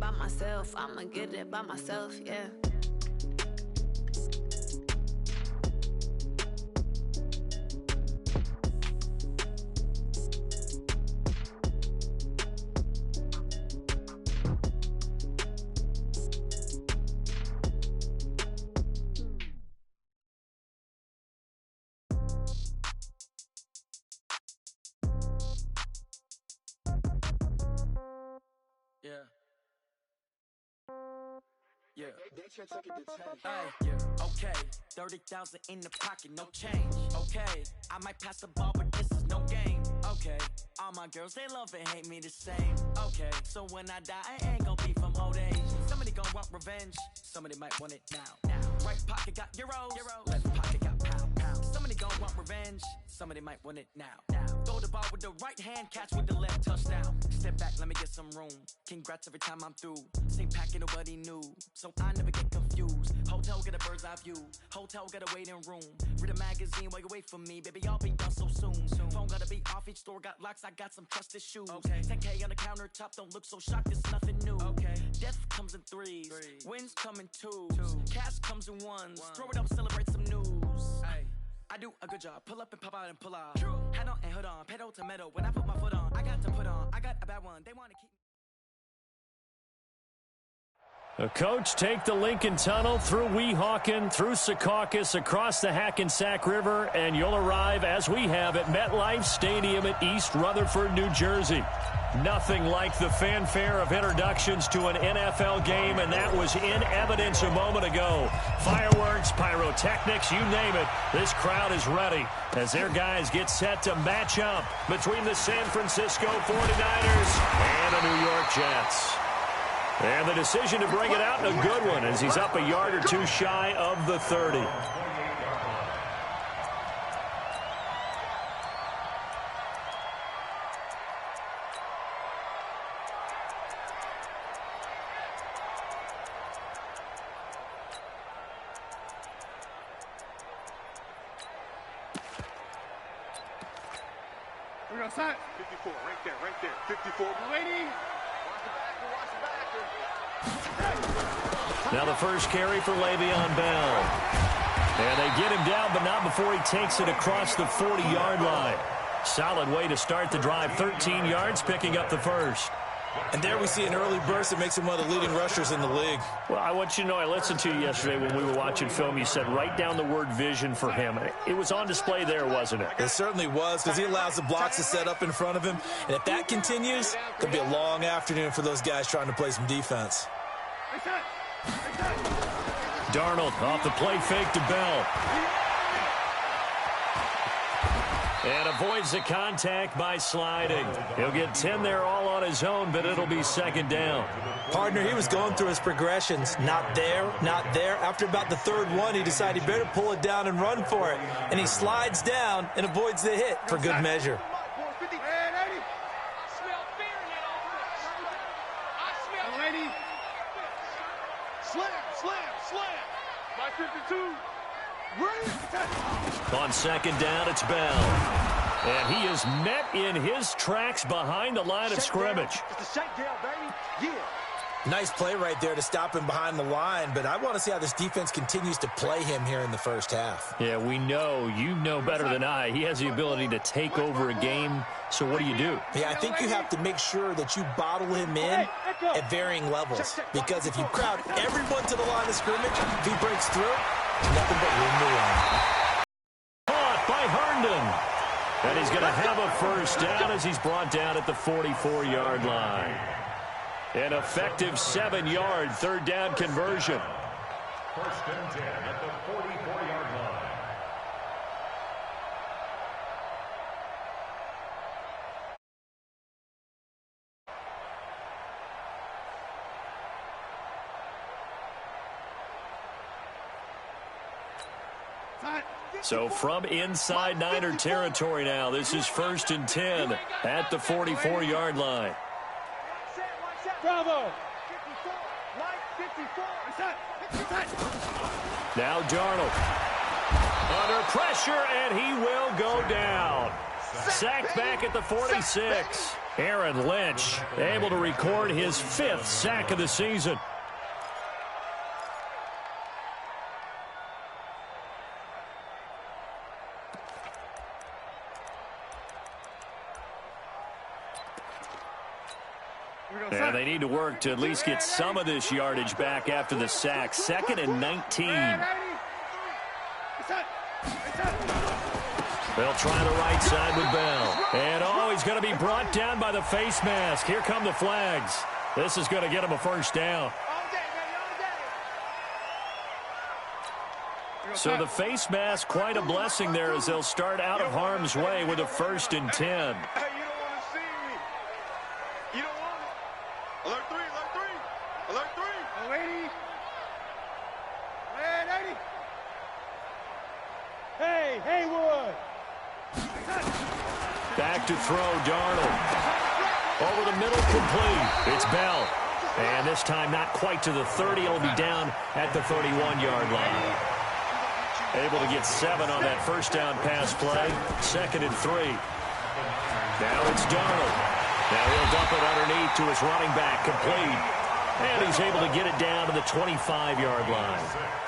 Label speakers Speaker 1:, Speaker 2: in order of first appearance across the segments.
Speaker 1: by myself. I'ma get it by myself, yeah.
Speaker 2: Yeah. Yeah. Okay. 30,000 in the pocket, no change. Okay. I might pass the ball, but this is no game. Okay. All my girls, they love and hate me the same. Okay. So when I die, I ain't gonna be from old age. Somebody gon' want revenge. Somebody might want it now. Right pocket got euros. Left pocket got pound. Somebody gon' want revenge. Somebody might want it now. Throw the ball with the right hand, catch with the left, touchdown. Step back, let me get some room. Congrats every time I'm through. Same packet, nobody new, so I never get confused. Hotel get a bird's eye view. Hotel got a waiting room. Read a magazine while you wait for me, baby. I'll be done so soon. Phone gotta be off. Each store got locks. I got some trusted shoes. 10K on the countertop. Don't look so shocked. It's nothing new. Death comes in threes. Wins come in twos. Cash comes in ones. Throw it up, celebrate some news. I do a good job. Pull up and pop out and pull out. Head on and hood on. Pedal to metal. When I put my foot on, I got to put on. I got a bad one. They want to keep.
Speaker 3: A coach take the Lincoln Tunnel through Weehawken, through Secaucus, across the Hackensack River, and you'll arrive, as we have, at MetLife Stadium at East Rutherford, New Jersey. Nothing like the fanfare of introductions to an NFL game, and that was in evidence a moment ago. Fireworks, pyrotechnics, you name it. This crowd is ready as their guys get set to match up between the San Francisco 49ers and the New York Jets. And the decision to bring it out, a good one, as he's up a yard or two shy of the 30.
Speaker 4: We're going to start. 54, right there. 54, waiting.
Speaker 3: Now the first carry for Le'Veon Bell. And they get him down, but not before he takes it across the 40-yard line. Solid way to start the drive. 13 yards, picking up the first.
Speaker 5: And there we see an early burst that makes him one of the leading rushers in the league.
Speaker 3: Well, I want you to know, I listened to you yesterday when we were watching film. You said write down the word vision for him. It was on display there, wasn't it?
Speaker 5: It certainly was, because he allows the blocks to set up in front of him. And if that continues, it'll be a long afternoon for those guys trying to play some defense.
Speaker 3: Darnold off the play fake to Bell. And avoids the contact by sliding. He'll get 10 there all on his own, but it'll be second down.
Speaker 5: Partner, he was going through his progressions. Not there, not there. After about the third one, he decided he better pull it down and run for it. And he slides down and avoids the hit for good measure.
Speaker 3: On second down, it's Bell. And he is met in his tracks behind the line of scrimmage.
Speaker 5: Nice play right there to stop him behind the line, but I want to see how this defense continues to play him here in the first half.
Speaker 3: Yeah, we know. You know better than I. He has the ability to take over a game, so what do you do?
Speaker 5: Yeah, I think you have to make sure that you bottle him in at varying levels, because if you crowd everyone to the line of scrimmage, if he breaks through, nothing but room to run.
Speaker 3: Caught by Herndon. And he's going to have a first down as he's brought down at the 44-yard line. An effective 7-yard third down conversion.
Speaker 6: First and 10 at the 44-yard line.
Speaker 3: So from inside Niner territory now, this is first and 10 at the 44-yard line.
Speaker 4: Bravo.
Speaker 3: Now Darnold under pressure, and he will go down. Sacked back at the 46. Aaron Lynch able to record his 5th sack of the season. And they need to work to at least get some of this yardage back after the sack. 2nd and 19. They'll try the right side with Bell. And, he's going to be brought down by the face mask. Here come the flags. This is going to get him a first down. So the face mask, quite a blessing there as they'll start out of harm's way with a 1st and 10.
Speaker 4: Alert 3, alert 3, alert 3. Oh, 80. Man, 80. Hey, Haywood.
Speaker 3: Back to throw, Darnold. Over the middle, complete. It's Bell. And this time not quite to the 30. It'll be down at the 31-yard line. Able to get 7 on that first down pass play. 2nd and 3. Now it's Darnold. Now he'll dump it underneath to his running back, complete. And he's able to get it down to the 25-yard line.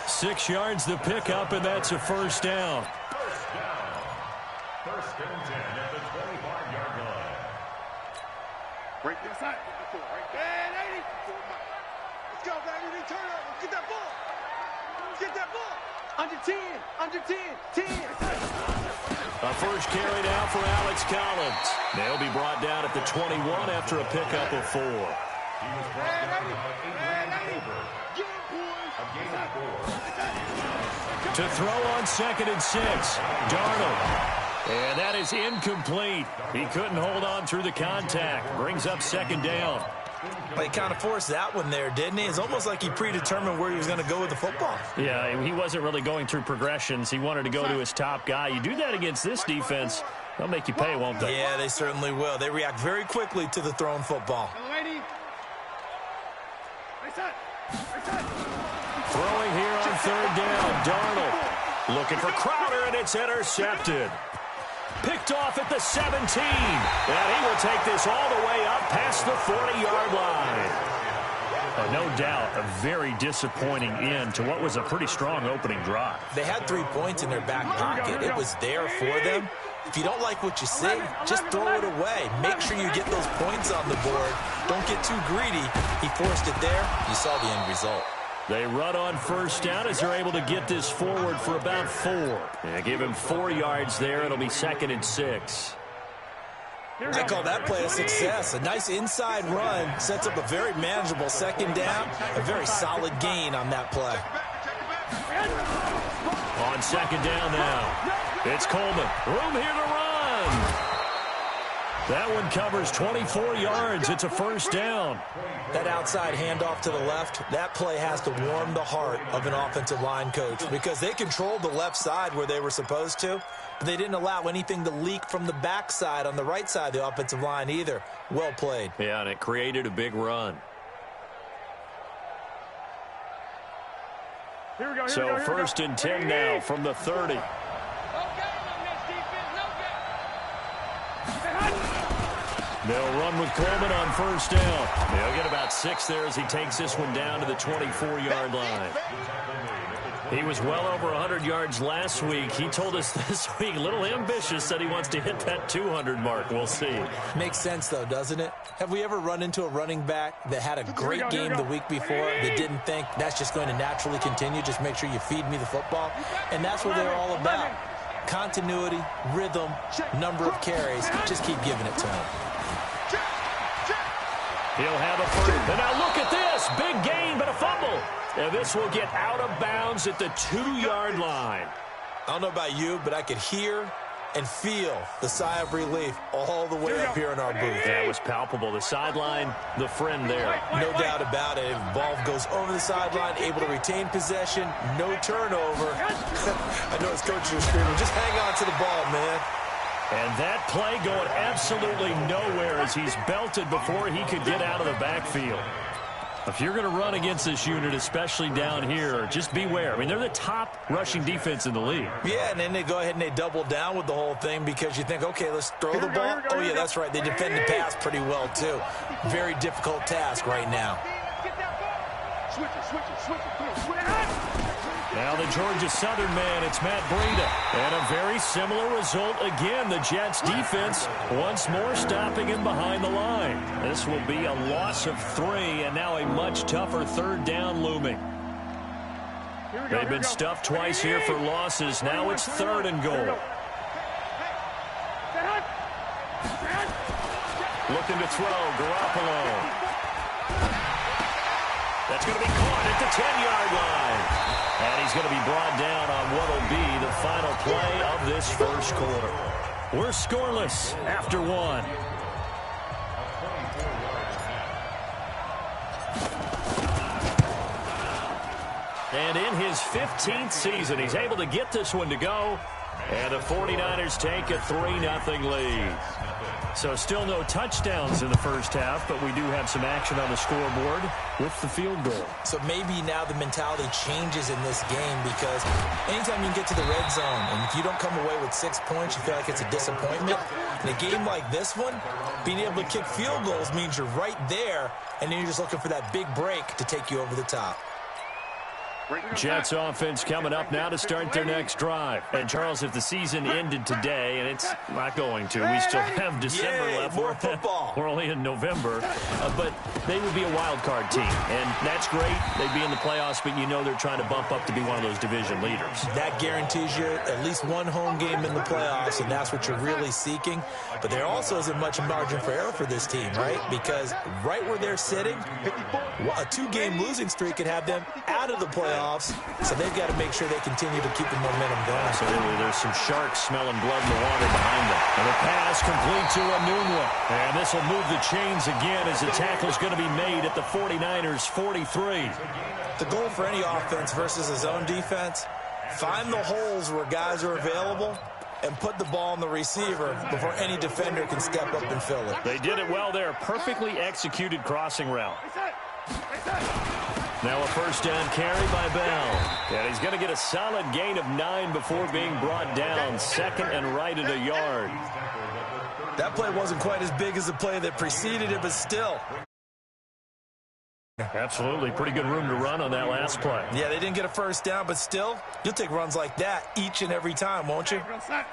Speaker 3: 6 yards the pickup, and that's a first down.
Speaker 6: First and 10 at the 25-yard line.
Speaker 4: Right there, side. Right there, 80. Let's go, baby. Return over. Get that ball. Get that ball. Under 10. Under 10. 10.
Speaker 3: A first carry now for Alex Collins. They'll be brought down at the 21 after a pickup of 4.
Speaker 6: He was brought down about 8 yards over. A gain of 4.
Speaker 3: To throw on 2nd and 6. Darnold. And that is incomplete. He couldn't hold on through the contact. Brings up 2nd down.
Speaker 5: He kind of forced that one there, didn't he? It's almost like he predetermined where he was going to go with the football.
Speaker 3: Yeah, he wasn't really going through progressions. He wanted to go to his top guy. You do that against this defense, they'll make you pay, won't they?
Speaker 5: Yeah, they certainly will. They react very quickly to the thrown football.
Speaker 3: Throwing here on 3rd down, Darnold. Looking for Crowder, and it's intercepted. Picked off at the 17. And he will take this all the way up past the 40-yard line. No doubt, a very disappointing end to what was a pretty strong opening drive.
Speaker 5: They had 3 points in their back pocket. It was there for them. If you don't like what you see, just throw it away. Make sure you get those points on the board. Don't get too greedy. He forced it there. You saw the end result.
Speaker 3: They run on 1st down as they're able to get this forward for about 4. And give him 4 yards there. It'll be 2nd and 6.
Speaker 5: I call that play a success. A nice inside run sets up a very manageable 2nd down. A very solid gain on that play.
Speaker 3: On 2nd down now. It's Coleman. Room here to run. That one covers 24 yards. It's a 1st down.
Speaker 5: That outside handoff to the left, that play has to warm the heart of an offensive line coach because they controlled the left side where they were supposed to, but they didn't allow anything to leak from the backside on the right side of the offensive line either. Well played.
Speaker 3: Yeah, and it created a big run. So 1st and 10 now from the 30. They'll run with Coleman on 1st down. They'll get about 6 there as he takes this one down to the 24-yard line. He was well over 100 yards last week. He told us this week, a little ambitious, said he wants to hit that 200 mark. We'll see.
Speaker 5: Makes sense, though, doesn't it? Have we ever run into a running back that had a great game the week before that didn't think that's just going to naturally continue? Just make sure you feed me the football. And that's what they're all about. Continuity, rhythm, number of carries. Just keep giving it to him.
Speaker 3: He'll have a first. And now look at this. Big gain, but a fumble. And this will get out of bounds at the 2-yard line.
Speaker 5: I don't know about you, but I could hear and feel the sigh of relief all the way up here in our booth.
Speaker 3: That was palpable. The sideline, the friend there.
Speaker 5: No doubt about it. If the ball goes over the sideline, able to retain possession, no turnover. I know his coach is screaming, just hang on to the ball, man.
Speaker 3: And that play going absolutely nowhere as he's belted before he could get out of the backfield. If you're going to run against this unit, especially down here, just beware. I mean, they're the top rushing defense in the league.
Speaker 5: Yeah, and then they go ahead and they double down with the whole thing because you think, okay, let's throw the ball. Oh, yeah, that's right. They defend the pass pretty well, too. Very difficult task right now.
Speaker 3: Now the Georgia Southern man, it's Matt Breida. And a very similar result again. The Jets defense once more stopping him behind the line. This will be a loss of 3 and now a much tougher third down looming. They've been stuffed twice here for losses. Now it's 3rd and goal. Looking to throw, Garoppolo. That's going to be caught at the 10-yard line. And he's going to be brought down on what will be the final play of this first quarter. We're scoreless after 1. And in his 15th season, he's able to get this one to go. And the 49ers take a 3-0 lead. So still no touchdowns in the first half, but we do have some action on the scoreboard with the field goal. So maybe now the mentality changes in this game because anytime you get to the red zone and if you don't come away with 6 points, you feel like it's a disappointment. In a game like this one, being able to kick field goals means you're right there, and then you're just looking for that big break to take you over the top. Jets offense coming up now to start their next drive. And, Charles, if the season ended today, and it's not going to, we still have December left.
Speaker 5: More football.
Speaker 3: We're only in November. But they would be a wild card team. And that's great. They'd be in the playoffs, but you know they're trying to bump up to be one of those division leaders.
Speaker 5: That guarantees you at least one home game in the playoffs, and that's what you're really seeking. But there also isn't much margin for error for this team, right? Because right where they're sitting, a 2-game losing streak could have them out of the playoffs. So they've got to make sure they continue to keep the momentum going.
Speaker 3: Absolutely. There's some sharks smelling blood in the water behind them. And the pass complete to Enunwa. And this will move the chains again as the tackle's going to be made at the 49ers 43.
Speaker 5: The goal for any offense versus a zone defense, find the holes where guys are available and put the ball on the receiver before any defender can step up and fill it.
Speaker 3: They did it well there. Perfectly executed crossing route. Now a first down carry by Bell. And he's going to get a solid gain of 9 before being brought down. 2nd and right at a yard.
Speaker 5: That play wasn't quite as big as the play that preceded it, but still.
Speaker 3: Absolutely. Pretty good room to run on that last play.
Speaker 5: Yeah, they didn't get a first down, but still, you'll take runs like that each and every time, won't you?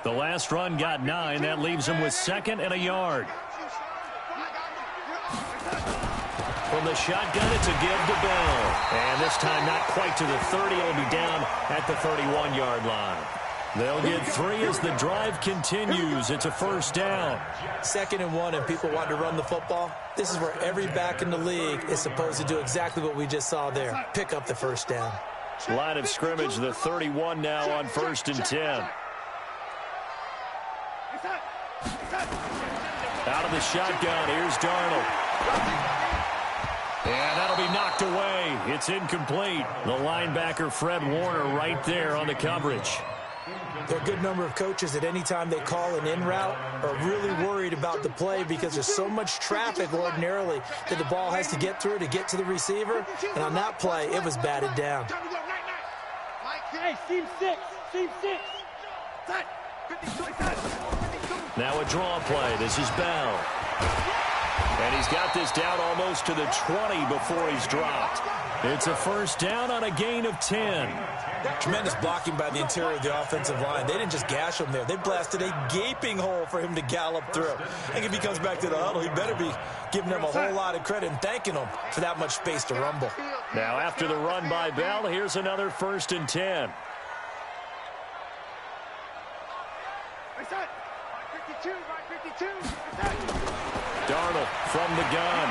Speaker 3: The last run got 9. That leaves him with 2nd and a yard. From the shotgun, it's a give to Bell. And this time not quite to the 30. It'll be down at the 31-yard line. They'll get 3 as the drive continues. It's a first down.
Speaker 5: 2nd and 1, and people want to run the football. This is where every back in the league is supposed to do exactly what we just saw there. Pick up the first down.
Speaker 3: Line of scrimmage, the 31 now on 1st and 10. Out of the shotgun, here's Darnold. And that'll be knocked away. It's incomplete. The linebacker, Fred Warner, right there on the coverage.
Speaker 5: There are a good number of coaches at any time they call an in route are really worried about the play because there's so much traffic ordinarily that the ball has to get through to get to the receiver. And on that play, it was batted down.
Speaker 4: Hey, seam 6.
Speaker 3: Now a draw play. This is Bell. And he's got this down almost to the 20 before he's dropped. It's a first down on a gain of 10.
Speaker 5: Tremendous blocking by the interior of the offensive line. They didn't just gash him there. They blasted a gaping hole for him to gallop through. I think if he comes back to the huddle, he better be giving them a whole lot of credit and thanking them for that much space to rumble.
Speaker 3: Now after the run by Bell, here's another 1st and 10. Darnold from the gun.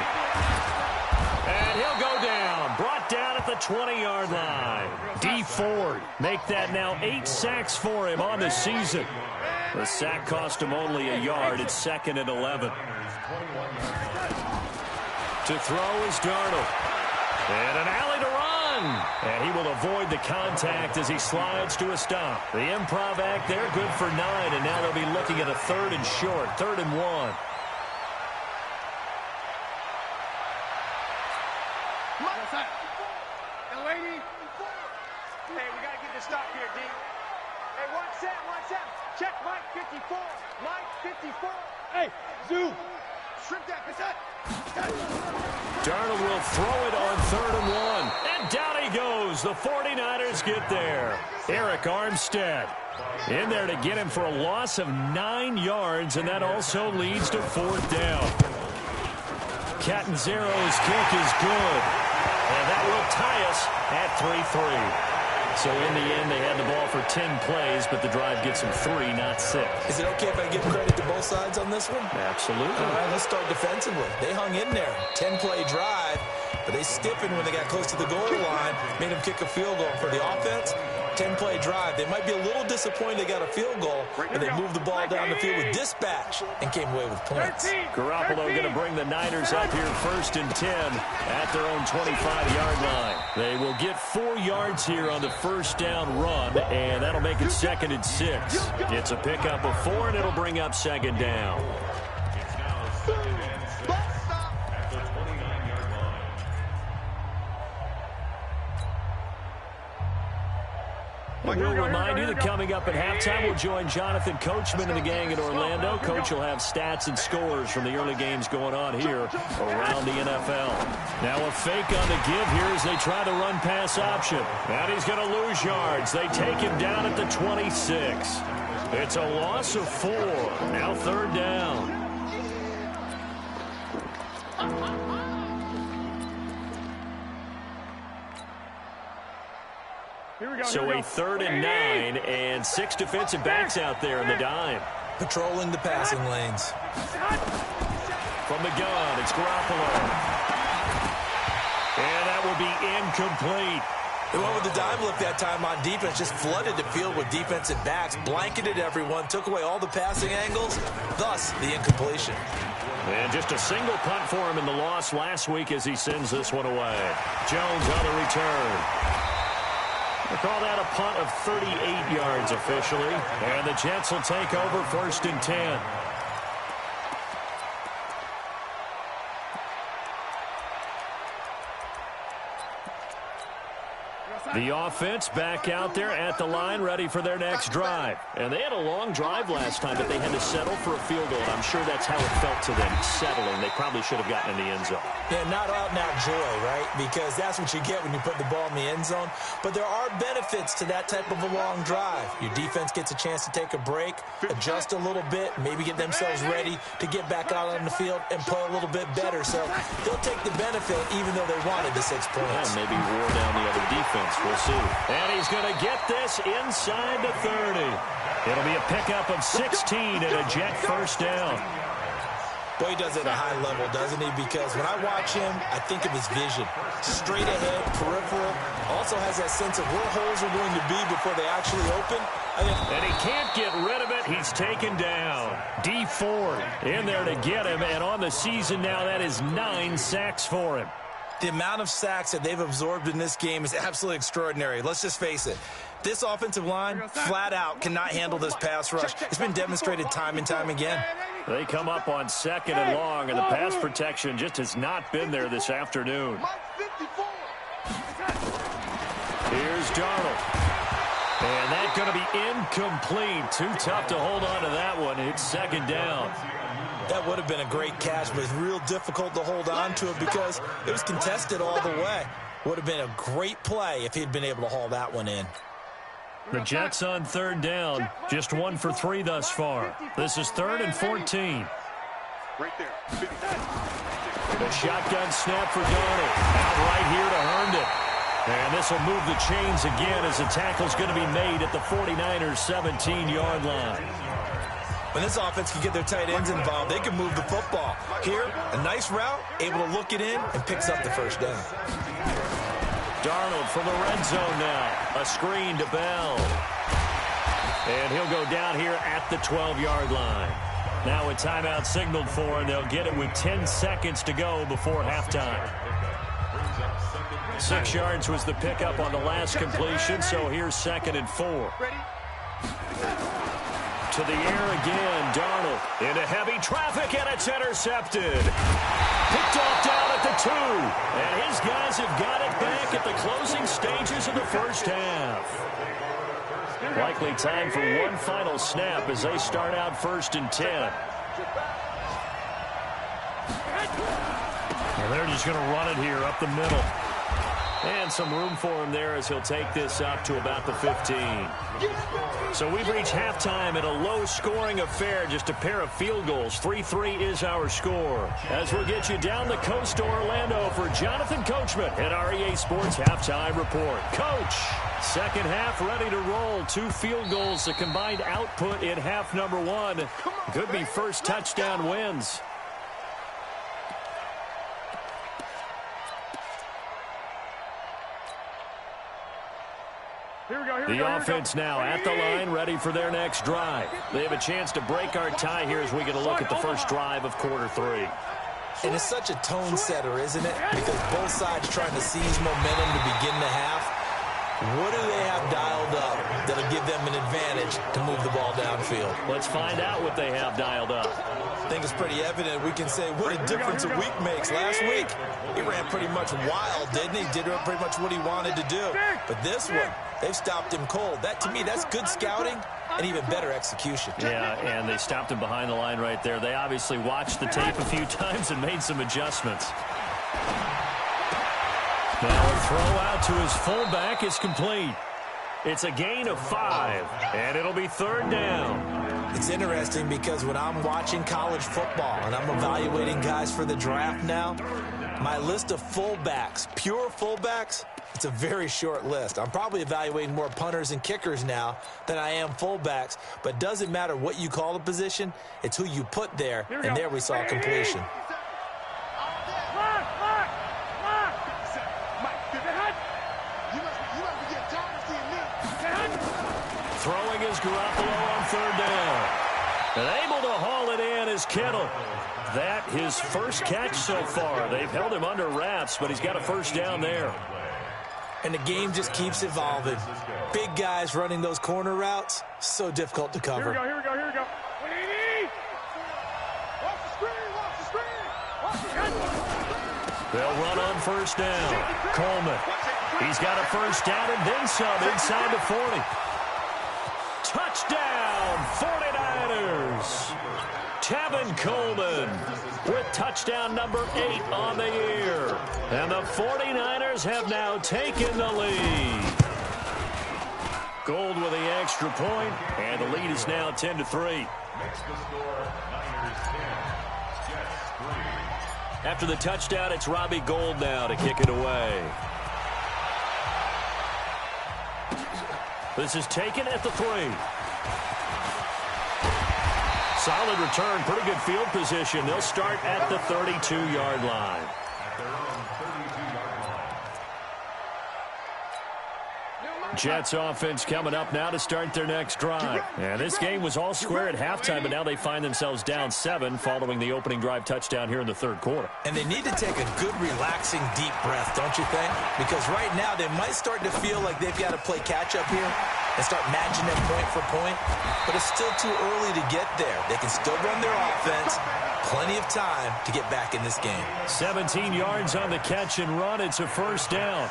Speaker 3: And he'll go down. Brought down at the 20-yard line. D Ford make that now 8 sacks for him on the season. The sack cost him only a yard. It's 2nd and 11. To throw is Darnold. And an alley to run. And he will avoid the contact as he slides to a stop. The improv act there, good for 9. And now they'll be looking at a 3rd and short. 3rd and 1.
Speaker 4: to stop here, D. Hey, watch Sam. Check Mike 54. Mike 54. Hey, Zoo. Shrimp that.
Speaker 3: Darnold will throw it on 3rd and 1. And down he goes. The 49ers get there. Eric Armstead in there to get him for a loss of 9 yards, and that also leads to 4th down. Catanzaro's kick is good, and that will tie us at 3-3. So in the end, they had the ball for 10 plays, but the drive gets them 3, not 6.
Speaker 5: Is it okay if I give credit to both sides on this one?
Speaker 3: Absolutely.
Speaker 5: All right, let's start defensively. They hung in there. 10-play drive, but they stiffened when they got close to the goal line, made them kick a field goal. For the offense, 10-play drive. They might be a little disappointed they got a field goal, but they moved the ball down the field with dispatch and came away with points.
Speaker 3: Garoppolo going to bring the Niners up here 1st and 10 at their own 25-yard line. They will get 4 yards here on the 1st down run, and that'll make it 2nd and 6. It's a pickup of 4, and it'll bring up 2nd down. We'll remind you that coming up at halftime, we'll join Jonathan Coachman and the gang in Orlando. Coach will have stats and scores from the early games going on here around the NFL. Now a fake on the give here as they try the run-pass option. And he's going to lose yards. They take him down at the 26. It's a loss of 4. Now 3rd down. So a 3rd and 9 and 6 defensive backs out there in the dime.
Speaker 5: Patrolling the passing lanes.
Speaker 3: From the gun, it's Garoppolo. And that will be incomplete.
Speaker 5: They went with the dime look that time on defense, just flooded the field with defensive backs, blanketed everyone, took away all the passing angles, thus the incompletion.
Speaker 3: And just a single punt for him in the loss last week as he sends this one away. Jones on the return. We'll call that a punt of 38 yards officially. And the Jets will take over 1st and 10. The offense back out there at the line, ready for their next drive. And they had a long drive last time, but they had to settle for a field goal. And I'm sure that's how it felt to them, settling. They probably should have gotten in the end zone.
Speaker 5: Yeah, not out and out joy, right? Because that's what you get when you put the ball in the end zone. But there are benefits to that type of a long drive. Your defense gets a chance to take a break, adjust a little bit, maybe get themselves ready to get back out on the field and play a little bit better. So they'll take the benefit even though they wanted the 6 points.
Speaker 3: Yeah, maybe wore down the other defense. We'll see. And he's going to get this inside the 30. It'll be a pickup of 16 and a Jet 1st down.
Speaker 5: Boy, he does it at a high level, doesn't he? Because when I watch him, I think of his vision. Straight ahead, peripheral. Also has that sense of where holes are going to be before they actually open.
Speaker 3: And he can't get rid of it. He's taken down. D Ford in there to get him. And on the season now, that is 9 sacks for him.
Speaker 5: The amount of sacks that they've absorbed in this game is absolutely extraordinary. Let's just face it. This offensive line, flat out, cannot handle this pass rush. It's been demonstrated time and time again.
Speaker 3: They come up on 2nd and long, and the pass protection just has not been there this afternoon. Here's Darnold. And that's going to be incomplete. Too tough to hold on to that one. It's 2nd down.
Speaker 5: That would have been a great catch, but it's real difficult to hold on to it because it was contested all the way. Would have been a great play if he'd been able to haul that one in.
Speaker 3: The Jets on 3rd down. Just 1 for 3 thus far. This is 3rd and 14.
Speaker 4: Right there.
Speaker 3: The shotgun snap for Darnold. Out right here to Herndon. And this will move the chains again as the tackle's going to be made at the 49ers' 17-yard line.
Speaker 5: When this offense can get their tight ends involved, they can move the football. Here, a nice route, able to look it in, and picks up the 1st down.
Speaker 3: Darnold from the red zone now. A screen to Bell. And he'll go down here at the 12-yard line. Now a timeout signaled for, and they'll get it with 10 seconds to go before halftime. 6 yards was the pickup on the last completion, so here's 2nd and 4. To the air again, Darnold into heavy traffic, and it's intercepted. Picked off down at the 2, and his guys have got it back at the closing stages of the 1st half. Likely time for one final snap as they start out 1st and 10. And they're just going to run it here up the middle. And some room for him there as he'll take this up to about the 15. So we've reached halftime in a low-scoring affair, just a pair of field goals. 3-3 is our score. As we'll get you down the coast to Orlando for Jonathan Coachman at our EA Sports Halftime Report. Coach, second half ready to roll. 2 field goals, the combined output in half number 1. Could be first touchdown wins. The offense now at the line, ready for their next drive. They have a chance to break our tie here as we get a look at the first drive of quarter 3.
Speaker 5: And it's such a tone setter, isn't it? Because both sides trying to seize momentum to begin the half. What do they have dialed up that'll give them an advantage to move the ball downfield?
Speaker 3: Let's find out what they have dialed up.
Speaker 5: I think it's pretty evident. We can say what a difference a week makes. Last week, he ran pretty much wild, didn't he? Did pretty much what he wanted to do. But this one, they've stopped him cold. That, to me, that's good scouting and even better execution.
Speaker 3: Yeah, and they stopped him behind the line right there. They obviously watched the tape a few times and made some adjustments. Now a throw out to his fullback is complete. It's a gain of 5, and it'll be 3rd down.
Speaker 5: It's interesting because when I'm watching college football and I'm evaluating guys for the draft now, my list of fullbacks, pure fullbacks, it's a very short list. I'm probably evaluating more punters and kickers now than I am fullbacks, but it doesn't matter what you call the position, it's who you put there, and there we saw completion.
Speaker 3: Throwing is Garoppolo on 3rd down. And able to haul it in is Kittle. That his first catch so far. They've held him under wraps, but he's got a first down there.
Speaker 5: And the game just keeps evolving. Big guys running those corner routes, so difficult to cover.
Speaker 4: Here we go. Watch the screen, watch the screen.
Speaker 3: They'll run on 1st down. Coleman. He's got a first down and then some inside the 40. Touchdown, 49ers. Tevin Coleman with touchdown number 8 on the year. And the 49ers have now taken the lead. Gold with the extra point, and the lead is now 10-3.
Speaker 6: Makes the score Niners 10, Jets 3.
Speaker 3: After the touchdown, it's Robbie Gould now to kick it away. This is taken at the 3. Solid return, pretty good field position. They'll start at the 32-yard line.
Speaker 6: At their own 32-yard line.
Speaker 3: Jets offense coming up now to start their next drive. And this game was all square at halftime, but now they find themselves down 7 following the opening drive touchdown here in the 3rd quarter.
Speaker 5: And they need to take a good, relaxing, deep breath, don't you think? Because right now they might start to feel like they've got to play catch-up here and start matching them point for point. But it's still too early to get there. They can still run their offense. Plenty of time to get back in this game.
Speaker 3: 17 yards on the catch and run. It's a first down.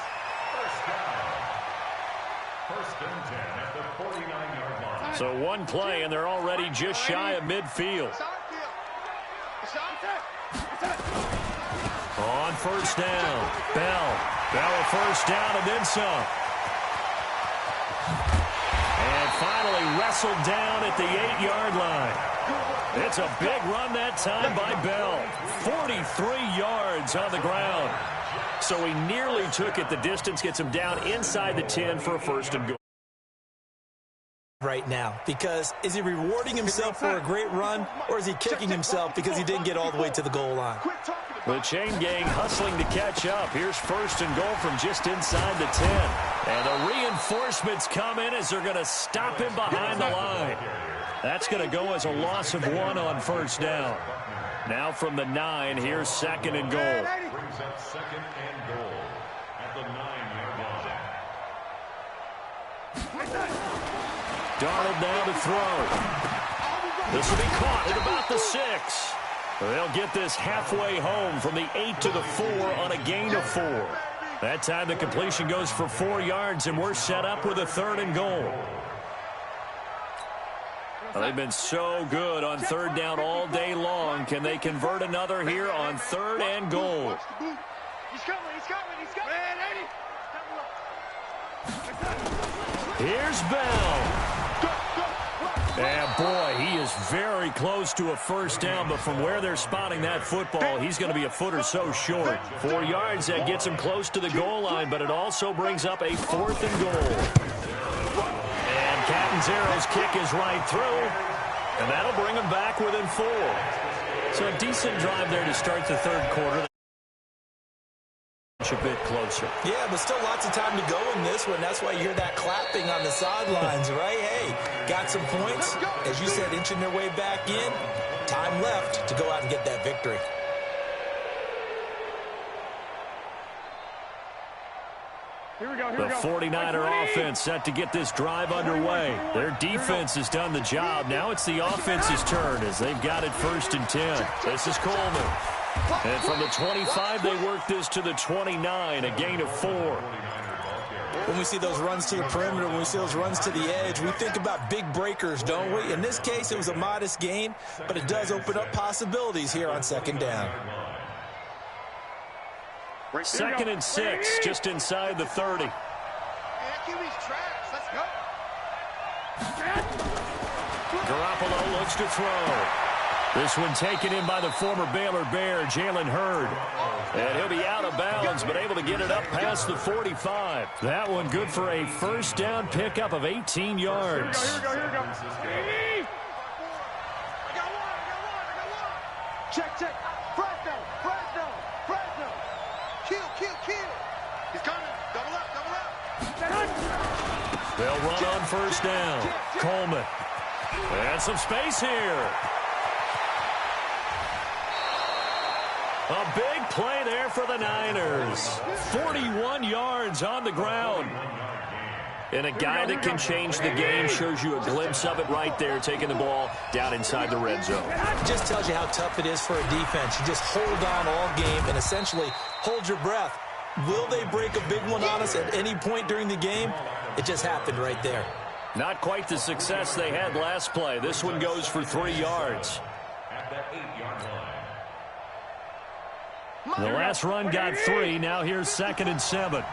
Speaker 6: First and 10 at the 49-yard line.
Speaker 3: So one play, and they're already just shy of midfield. On first down, Bell a first down and then some. And finally wrestled down at the 8-yard line. It's a big run that time by Bell. 43 yards on the ground. So he nearly took it the distance, gets him down inside the 10 for a first and goal.
Speaker 5: Right now, because is he rewarding himself for a great run, or is he kicking himself because he didn't get all the way to the goal line?
Speaker 3: The chain gang hustling to catch up. Here's first and goal from just inside the 10. And the reinforcements come in as they're going to stop him behind the line. That's going to go as a loss of 1 on first down. Now from the 9, here's second and goal.
Speaker 6: Brings up second and goal at the 9-yard line.
Speaker 3: Darnold now to throw. This will be caught at about the 6. They'll get this halfway home from the 8 to the 4 on a gain of 4. That time the completion goes for 4 yards, and we're set up with a 3rd and goal. Well, they've been so good on third down all day long. Can they convert another here on third and goal?
Speaker 4: He's coming.
Speaker 3: Here's Bell. And boy, he is very close to a first down, but from where they're spotting that football, he's going to be a foot or so short. 4 yards, that gets him close to the goal line, but it also brings up a 4th and goal. And Catanzaro's kick is right through, and that'll bring him back within 4. So a decent drive there to start the third quarter. A bit closer.
Speaker 5: Yeah, but still lots of time to go in this one. That's why you hear that clapping on the sidelines, right? Hey, got some points. As you said, inching their way back in. Time left to go out and get that victory.
Speaker 3: The 49er offense set to get this drive underway. Their defense has done the job. Now it's the offense's turn as they've got it 1st and 10. This is Coleman. And from the 25, they work this to the 29, a gain of 4.
Speaker 5: When we see those runs to the perimeter, when we see those runs to the edge, we think about big breakers, don't we? In this case, it was a modest gain, but it does open up possibilities here on 2nd down.
Speaker 3: 2nd and 6, just inside the 30. Garoppolo looks to throw. This one taken in by the former Baylor Bear, Jalen Hurd. And he'll be out of bounds, but able to get it up past the 45. That one good for a first down pickup of 18 yards.
Speaker 4: Here we go. I got one. Check. Fresno. Kill. He's coming. Double up.
Speaker 3: They'll run on first down. Coleman. And some space here. A big play there for the Niners. 41 yards on the ground. And a guy that can change the game shows you a glimpse of it right there, taking the ball down inside the red zone.
Speaker 5: Just tells you how tough it is for a defense. You just hold on all game and essentially hold your breath. Will they break a big one on us at any point during the game? It just happened right there.
Speaker 3: Not quite the success they had last play. This one goes for 3 yards. The last run got 3. Now here's 2nd and 7.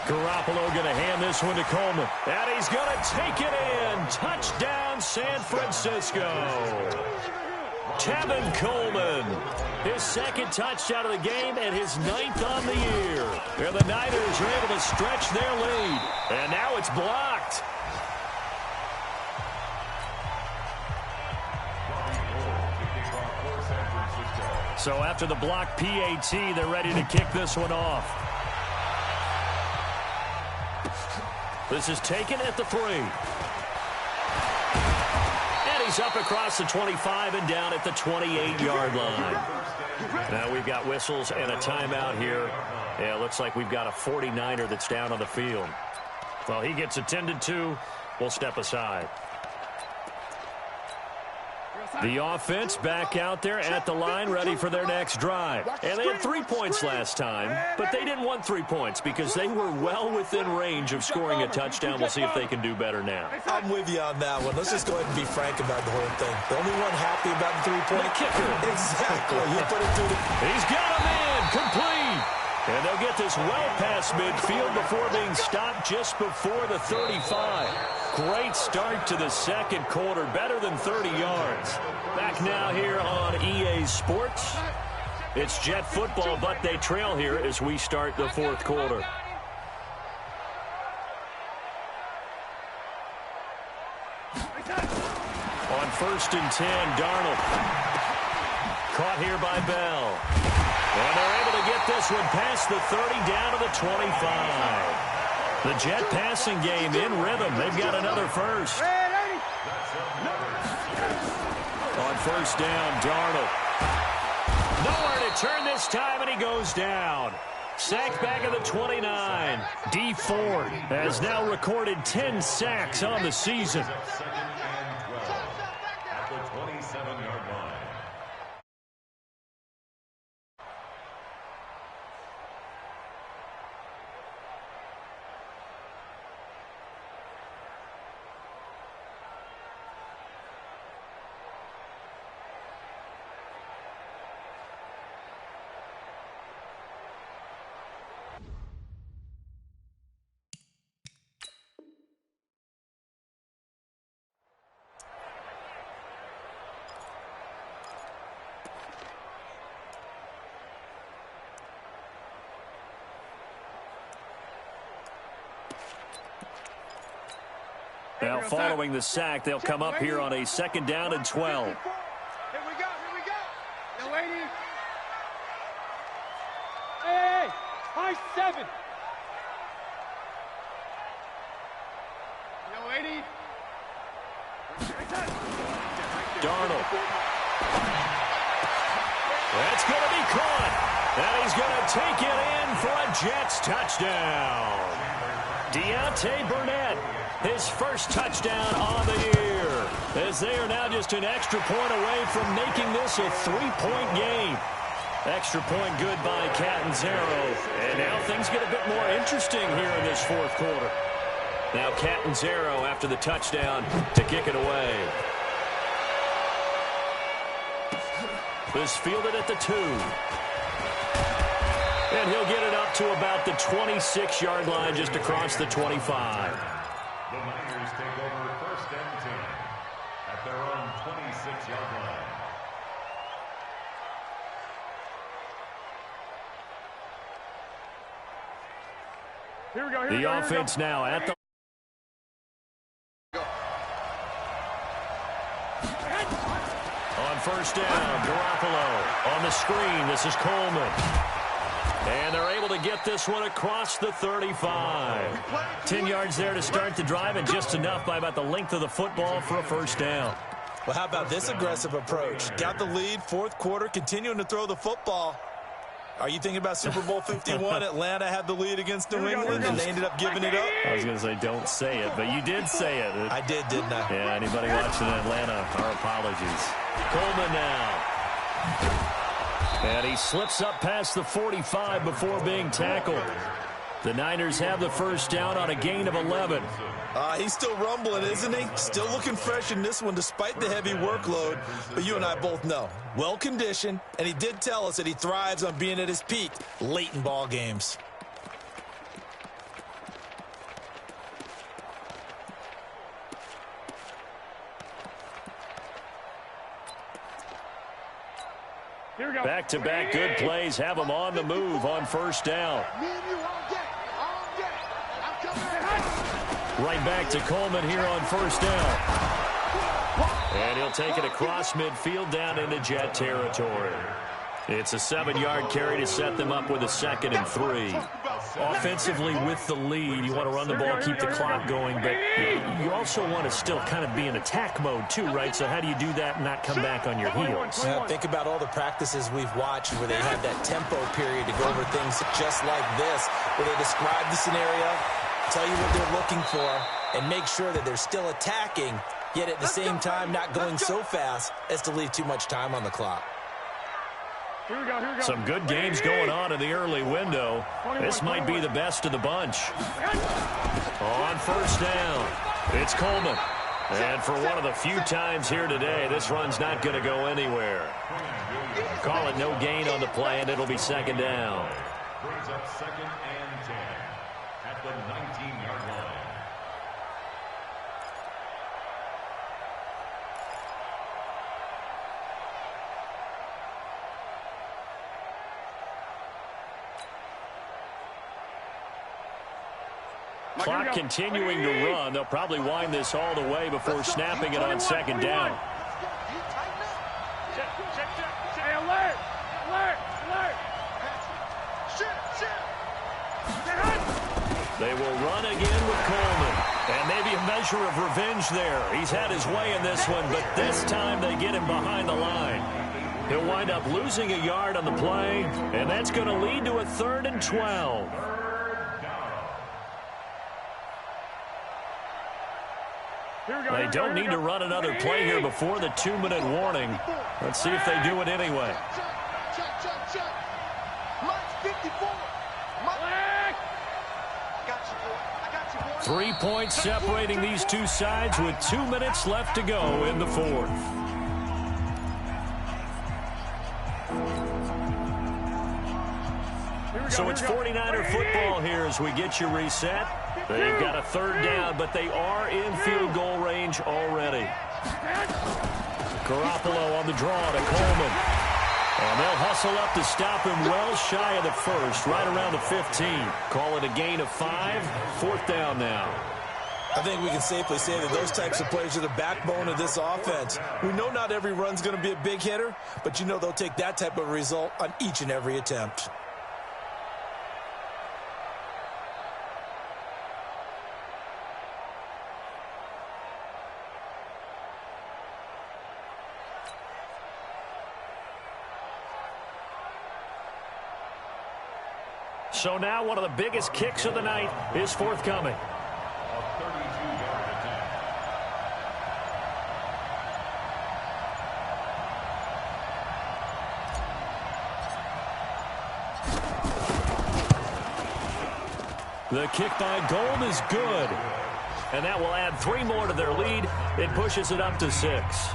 Speaker 3: Garoppolo going to hand this one to Coleman. And he's going to take it in. Touchdown, San Francisco. Tevin Coleman. His 2nd touchdown of the game and his 9th on the year. And the Niners are able to stretch their lead. And now it's blocked. So after the block PAT, they're ready to kick this one off. This is taken at the 3. And he's up across the 25 and down at the 28-yard line. Now we've got whistles and a timeout here. Yeah, it looks like we've got a 49er that's down on the field. Well, he gets attended to. We'll step aside. The offense back out there at the line, ready for their next drive. And they had 3 points last time, but they didn't want 3 points because they were well within range of scoring a touchdown. We'll see if they can do better now.
Speaker 5: I'm with you on that one. Let's just go ahead and be frank about the whole thing. The only one happy about the 3-point
Speaker 3: kicker.
Speaker 5: Exactly. You put it through the...
Speaker 3: He's got him in. Complete. And they'll get this well past midfield before being stopped just before the 35. Great start to the second quarter, better than 30 yards. Back now here on EA Sports. It's Jet football, but they trail here as we start the fourth quarter. On 1st and 10, Darnold. Caught here by Bell. And they're able to get this one past the 30 down to the 25. The Jet passing game in rhythm. They've got another first. On 1st down, Darnold. Nowhere to turn this time, and he goes down. Sacked back at the 29. D Ford has now recorded 10 sacks on the season.
Speaker 6: At the 27-yard line.
Speaker 3: Now, following the sack, they'll come up here on a 2nd down and 12.
Speaker 4: Here we go. Yo, lady. Hey, high 7. Yo, lady.
Speaker 3: Darnold. That's going to be caught. And he's going to take it in for a Jets touchdown. Deontay Burnett, his first touchdown on the year, as they are now just an extra point away from making this a 3-point game. Extra point good by Catanzaro. And now things get a bit more interesting here in this 4th quarter. Now Catanzaro after the touchdown to kick it away. This fielded at the 2. And he'll get it up to about the 26-yard line just across the 25.
Speaker 6: The Niners take over 1st and 10 at their own 26-yard line.
Speaker 4: Here we go.
Speaker 3: The offense now at the on 1st down, Garoppolo on the screen. This is Coleman. And they're able to get this one across the 35. 10 yards there to start the drive, and just enough by about the length of the football for a 1st down.
Speaker 5: Well, how about this aggressive approach? Got the lead, 4th quarter, continuing to throw the football. Are you thinking about Super Bowl 51? Atlanta had the lead against New England, and they ended up giving it up?
Speaker 3: I was going to say, don't say it, but you did say it.
Speaker 5: I did, didn't I?
Speaker 3: Yeah, anybody watching Atlanta, our apologies. Coleman now. And he slips up past the 45 before being tackled. The Niners have the 1st down on a gain of 11.
Speaker 5: He's still rumbling, isn't he? Still looking fresh in this one despite the heavy workload. But you and I both know, well-conditioned, and he did tell us that he thrives on being at his peak late in ball games.
Speaker 3: Back-to-back good plays have him on the move on 1st down. Right back to Coleman here on 1st down. And he'll take it across midfield down into Jet territory. It's a 7-yard carry to set them up with a 2nd and 3. Offensively with the lead, you want to run the ball, keep the clock going, but you also want to still kind of be in attack mode too, right? So how do you do that and not come back on your heels?
Speaker 5: Yeah, think about all the practices we've watched where they had that tempo period to go over things just like this, where they describe the scenario, tell you what they're looking for, and make sure that they're still attacking, yet at the same time not going so fast as to leave too much time on the clock.
Speaker 4: Here we go.
Speaker 3: Some good games going on in the early window. This might be the best of the bunch. On 1st down, it's Coleman. And for one of the few times here today, this run's not going to go anywhere. Call it no gain on the play, and it'll be 2nd down.
Speaker 6: Brings up 2nd and 10 at the 19-yard line.
Speaker 3: Clock continuing to run. They'll probably wind this all the way before snapping it on 2nd down.
Speaker 4: Hey, alert!
Speaker 3: They will run again with Coleman. And maybe a measure of revenge there. He's had his way in this one, but this time they get him behind the line. He'll wind up losing a yard on the play, and that's going to lead to a 3rd and 12. They don't need to run another play here before the 2-minute warning. Let's see if they do it anyway.
Speaker 4: Check.
Speaker 3: 3 points separating these two sides with 2 minutes left to go in the 4th. So it's 49er football here as we get you reset. They've got a 3rd down, but they are in field goal range already. Garoppolo on the draw to Coleman. And they'll hustle up to stop him well shy of the 1st, right around the 15. Call it a gain of 5. 4th down now.
Speaker 5: I think we can safely say that those types of players are the backbone of this offense. We know not every run's going to be a big hitter, but you know they'll take that type of result on each and every attempt.
Speaker 3: So now one of the biggest kicks of the night is forthcoming. The kick by Gold is good. And that will add 3 more to their lead. It pushes it up to 6.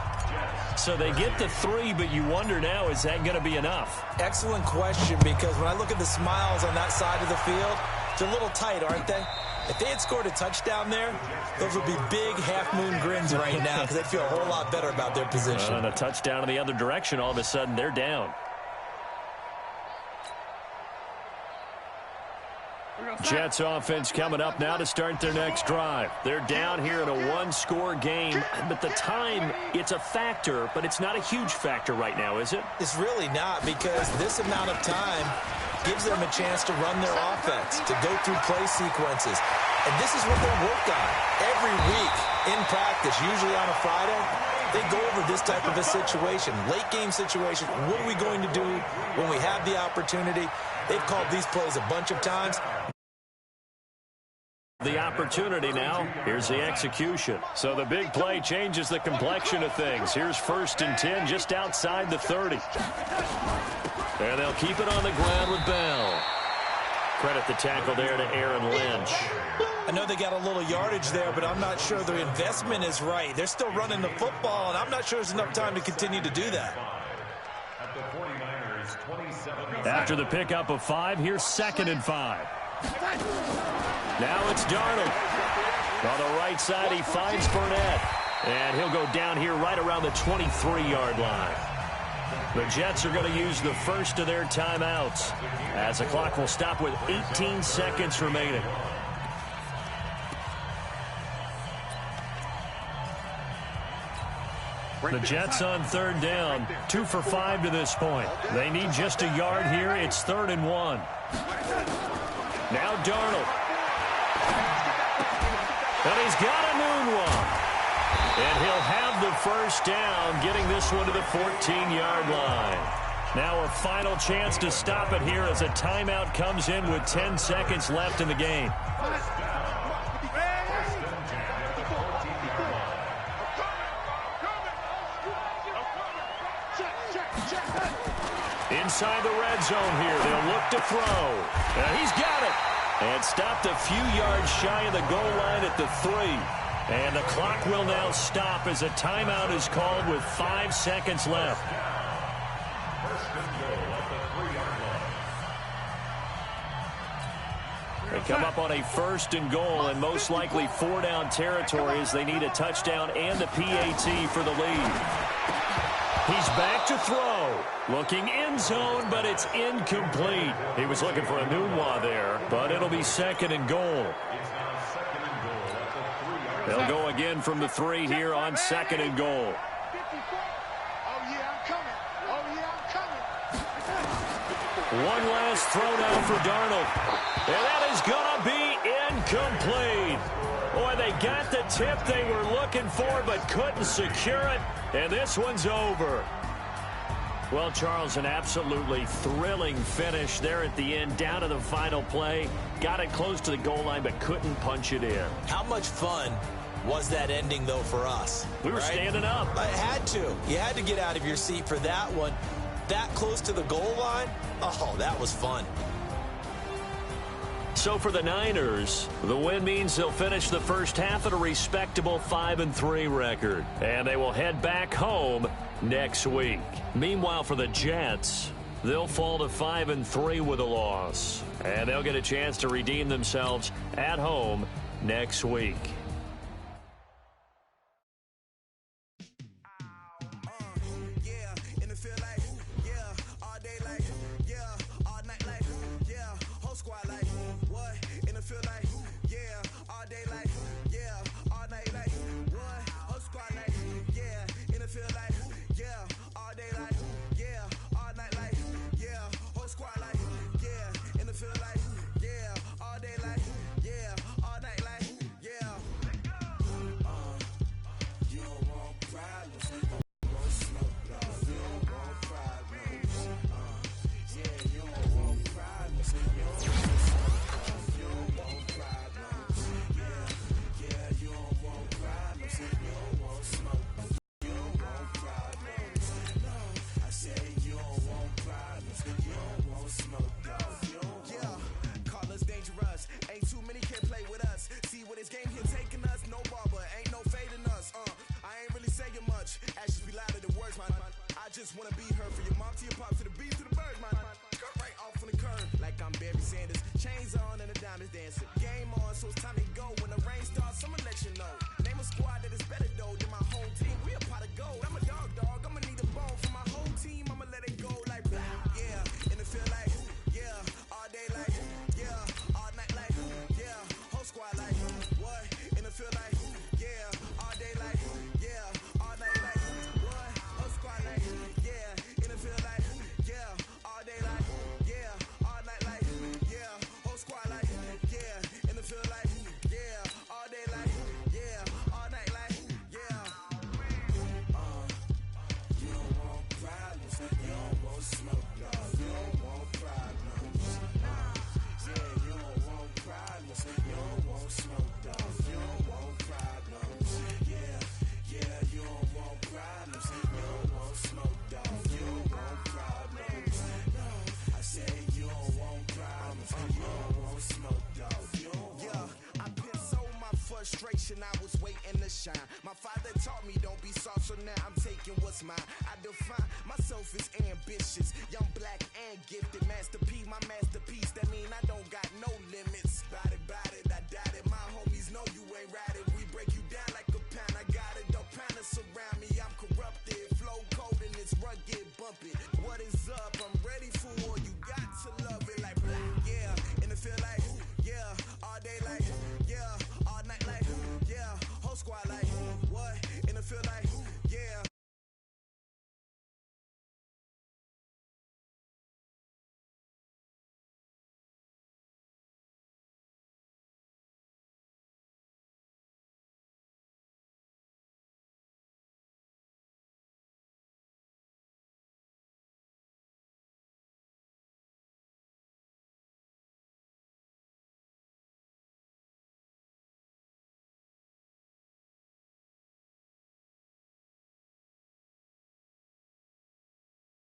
Speaker 3: So they get the 3, but you wonder now, is that going to be enough?
Speaker 5: Excellent question, because when I look at the smiles on that side of the field, they're a little tight, aren't they? If they had scored a touchdown there, those would be big half-moon grins right now because they'd feel a whole lot better about their position.
Speaker 3: And a touchdown in the other direction, all of a sudden they're down. Jets offense coming up now to start their next drive. They're down here in a 1-score game, but the time, it's a factor, but it's not a huge factor right now, is it?
Speaker 5: It's really not, because this amount of time gives them a chance to run their offense, to go through play sequences. And this is what they work on every week in practice, usually on a Friday. They go over this type of a situation, late game situation. What are we going to do when we have the opportunity? They've called these plays a bunch of times.
Speaker 3: The opportunity now. Here's the execution. So the big play changes the complexion of things. Here's 1st and 10 just outside the 30. And they'll keep it on the ground with Bell. Credit the tackle there to Aaron Lynch.
Speaker 5: I know they got a little yardage there, but I'm not sure the investment is right. They're still running the football, and I'm not sure there's enough time to continue to do that.
Speaker 3: After the pickup of 5, here's 2nd and 5. Now it's Darnold. On the right side, he finds Burnett. And he'll go down here right around the 23-yard line. The Jets are going to use the first of their timeouts, as the clock will stop with 18 seconds remaining. The Jets on 3rd down, 2 for 5 to this point. They need just a yard here. It's 3rd and 1. Now Darnold. And he's got a noon one. And he'll have the first down, getting this one to the 14-yard line. Now a final chance to stop it here as a timeout comes in with 10 seconds left in the game. Inside the red zone here, they'll look to throw. And he's got it. And stopped a few yards shy of the goal line at the 3. And the clock will now stop as a timeout is called with 5 seconds left. They come up on a 1st and goal, and most likely 4-down territory as they need a touchdown and a PAT for the lead. He's back to throw. Looking end zone, but it's incomplete. He was looking for a Nunwa there, but it'll be 2nd and goal. They'll go again from the 3 here on 2nd and goal.
Speaker 4: Oh, yeah, I'm coming. Oh, yeah, I'm coming.
Speaker 3: One last throw now for Darnold. And that is going to be incomplete. Boy, they got the tip they were looking for, but couldn't secure it. And this one's over. Well, Charles, an absolutely thrilling finish there at the end, down to the final play. Got it close to the goal line, but couldn't punch it in.
Speaker 5: How much fun was that ending, though, for us?
Speaker 3: We were standing up.
Speaker 5: I had to. You had to get out of your seat for that one. That close to the goal line? Oh, that was fun.
Speaker 3: So for the Niners, the win means they'll finish the first half at a respectable 5-3 record. And they will head back home next week. Meanwhile, for the Jets, they'll fall to 5-3 with a loss. And they'll get a chance to redeem themselves at home next week.
Speaker 7: shine. My father taught me don't be soft, so now I'm taking what's mine. I define myself as ambitious, young, black, and gifted. Master P, my masterpiece. That mean I don't got no limits. Body